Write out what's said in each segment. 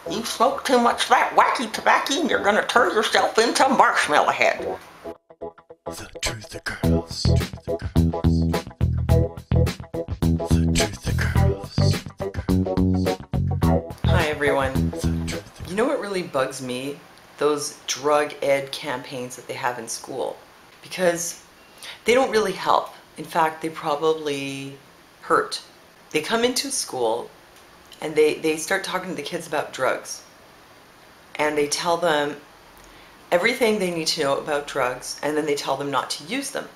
You smoke too much that wacky tobacco and you're gonna turn yourself into marshmallow head. The truth occurs. The truth occurs. Hi everyone. You know what really bugs me? Those drug ed campaigns that they have in school. Because they don't really help. In fact, they probably hurt. They come into school and they start talking to the kids about drugs. And they tell them everything they need to know about drugs, and then they tell them not to use them.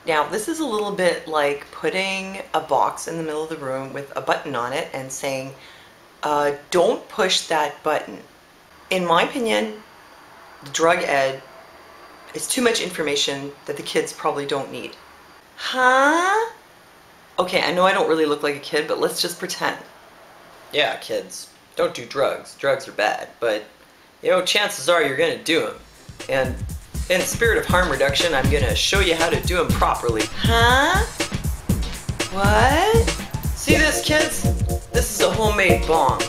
Now, this is a little bit like putting a box in the middle of the room with a button on it and saying, don't push that button. In my opinion, drug ed is too much information that the kids probably don't need. Huh? Okay, I know I don't really look like a kid, but let's just pretend. Yeah, kids, don't do drugs. Drugs are bad, but you know, chances are you're gonna do them. And in the spirit of harm reduction, I'm gonna show you how to do them properly. Huh? What? See this, kids? This is a homemade bong.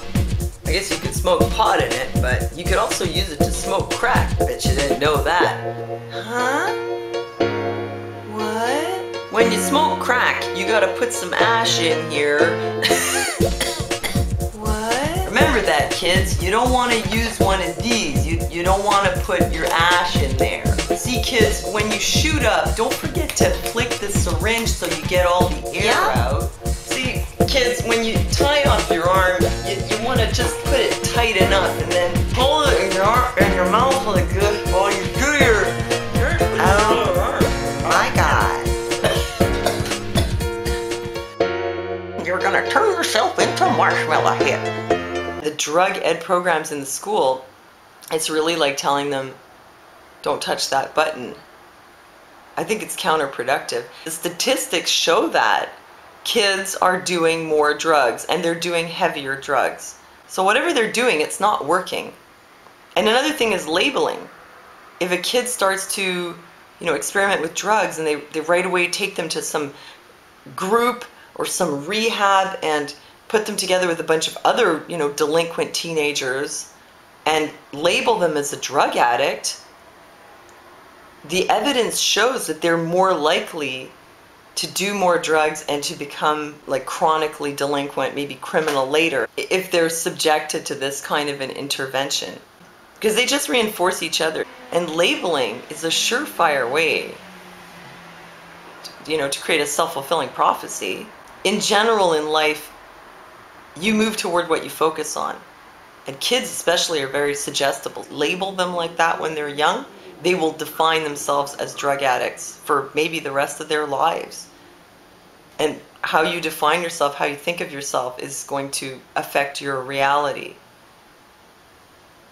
I guess you could smoke pot in it, but you could also use it to smoke crack. I bet you didn't know that. Huh? What? When you smoke crack, you gotta put some ash in here. Remember that, kids. You don't want to use one of these. You don't want to put your ash in there. See, kids, when you shoot up, don't forget to flick the syringe so you get all the air out. See, kids, when you tie off your arm, you want to just put it tight enough and then hold it in your mouth like this while you do your... Oh, my God. You're gonna turn yourself into marshmallow head. The drug ed programs in the school, it's really like telling them, don't touch that button. I think it's counterproductive. The statistics show that kids are doing more drugs and they're doing heavier drugs. So whatever they're doing, it's not working. And another thing is labeling. If a kid starts to, experiment with drugs and they right away take them to some group or some rehab and put them together with a bunch of other, delinquent teenagers and label them as a drug addict, the evidence shows that they're more likely to do more drugs and to become like chronically delinquent, maybe criminal later, if they're subjected to this kind of an intervention. Because they just reinforce each other. And labeling is a surefire way, to create a self-fulfilling prophecy. In general in life, you move toward what you focus on. And kids especially are very suggestible. Label them like that when they're young, they will define themselves as drug addicts for maybe the rest of their lives. And how you define yourself, how you think of yourself is going to affect your reality.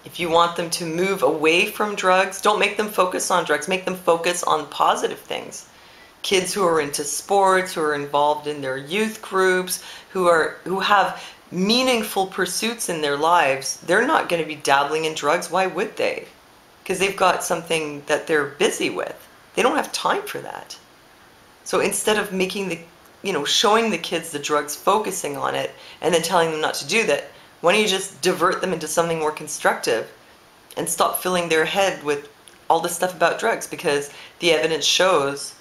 If you want them to move away from drugs, don't make them focus on drugs, make them focus on positive things. Kids who are into sports, who are involved in their youth groups, who have meaningful pursuits in their lives, they're not going to be dabbling in drugs. Why would they? Because they've got something that they're busy with. They don't have time for that. So instead of showing the kids the drugs, focusing on it, and then telling them not to do that, why don't you just divert them into something more constructive and stop filling their head with all this stuff about drugs? Because the evidence shows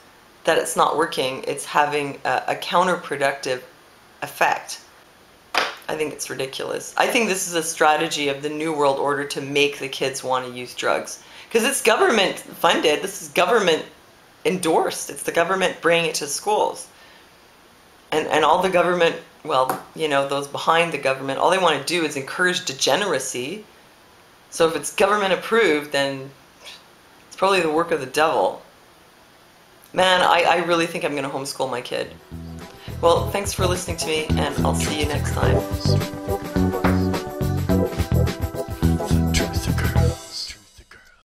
that it's not working, it's having a counterproductive effect. I think it's ridiculous. I think this is a strategy of the New World Order to make the kids want to use drugs. Because it's government funded, this is government endorsed, it's the government bringing it to schools. And all the government, those behind the government, all they want to do is encourage degeneracy. So if it's government approved, then it's probably the work of the devil. Man, I really think I'm going to homeschool my kid. Well, thanks for listening to me, and I'll see you next time.